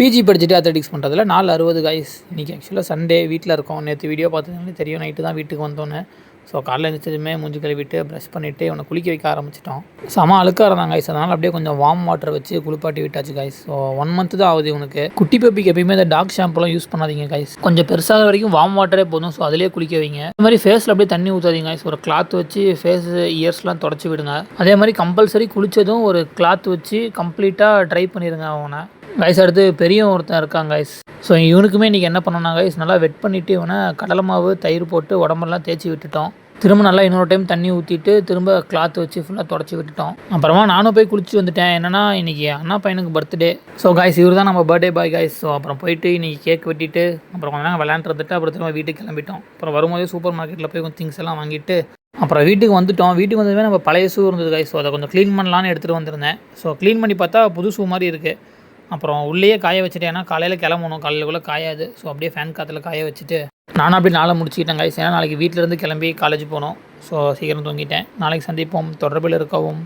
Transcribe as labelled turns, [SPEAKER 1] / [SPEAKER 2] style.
[SPEAKER 1] PG படிச்சுட்டு athletics பண்ணுறதுல 4:60 guys. இன்றைக்கி ஆக்சுவலாக சண்டே வீட்டில் இருக்கோம். நேற்று வீடியோ பார்த்ததுனாலே தெரியும், நைட்டு தான் வீட்டுக்கு வந்தோன்னே. ஸோ காலைல எழுந்திரிச்சதுமே மூஞ்சி கழுவிட்டு ப்ரஷ் பண்ணிவிட்டு இவனை குளிக்க வைக்க ஆரம்பிச்சிட்டோம். செம அழுக்காக இருந்தாங்க காய்ஸ். அதனால் அப்படியே கொஞ்சம் வார்ம் வாட்டர் வச்சு குளிப்பாட்டி விட்டாச்சு காய்ஸ். ஸோ 1 மந்த் தான் ஆகுது இவனுக்கு. குட்டி பேப்பிக்கு எப்பயுமே இந்த டாக் ஷாம்புலாம் யூஸ் பண்ணாதீங்க காய்ஸ். கொஞ்சம் பெருசாக வரைக்கும் வார்ம் வாட்டரே போதும். ஸோ அதிலே குளிக்க வைங்க. இந்த மாதிரி ஃபேஸில் அப்படியே தண்ணி ஊற்றாதீங்க காய்ஸ். ஒரு கிளாத் வச்சு ஃபேஸ் இயர்ஸ்லாம் தொடச்சி விடுங்க. அதே மாதிரி கம்பல்சரி குளித்ததும் ஒரு கிளாத் வச்சு கம்ப்ளீட்டாக ட்ரை பண்ணிடுங்க அவனை காய்ஸ். அடுத்து பெரிய ஒருத்தன் இருக்காங்க காய்ஸ். ஸோ இவனுக்குமே இன்றைக்கி என்ன பண்ணோன்னா காய்ஸ், நல்லா வெட் பண்ணிவிட்டு இவனை கடலை மாவு தயிர் போட்டு உடம்பெல்லாம் தேய்ச்சி விட்டுட்டோம். திரும்ப நல்லா இன்னொரு டைம் தண்ணி ஊற்றிட்டு திரும்ப கிளாத் வச்சு ஃபுல்லாக தொடச்சி விட்டுட்டோம். அப்புறமா நானும் போய் குளிச்சு வந்துட்டேன். என்னென்னா இன்றைக்கி அண்ணா பையனுக்கு பர்த்டே. ஸோ காய்ஸ் இவர் தான் நம்ம பர்த்டே பாய் காய்ஸ். ஸோ அப்புறம் போயிட்டு இன்றைக்கி கேக் வெட்டிட்டு அப்புறம் கொஞ்சம் நேரம் விளையாண்டுட்டு அப்புறம் திரும்ப வீட்டுக்கு கிளம்பிட்டோம். அப்புறம் வரும்போதே சூப்பர் மார்க்கெட்டில் போய் கொஞ்சம் திங்ஸ் எல்லாம் வாங்கிட்டு அப்புறம் வீட்டுக்கு வந்துட்டோம். வீட்டுக்கு வந்ததுமே நம்ம பழைய ஷூ இருந்தது காய்ஸ். ஸோ அதை கொஞ்சம் க்ளீன் பண்ணலான்னு எடுத்துகிட்டு வந்திருந்தேன். ஸோ க்ளீன் பண்ணி பார்த்தா புது ஷூ மாதிரி இருக்குது. அப்புறம் உள்ளேயே காய வச்சுட்டேன். ஏன்னா காலையில் கிளம்பணும், காலையிலக்குள்ளே காயாது. ஸோ அப்படியே ஃபேன் காற்றுல காய வச்சுட்டு நானும் அப்படி நாளை முடிச்சுக்கிட்டேன் காய்ஸ். ஏன்னா நாளைக்கு வீட்டிலேருந்து கிளம்பி காலேஜ் போகணும். ஸோ சீக்கிரம் தூங்கிட்டேன். நாளைக்கு சந்திப்போம். தொடர்பில் இருக்கவும்.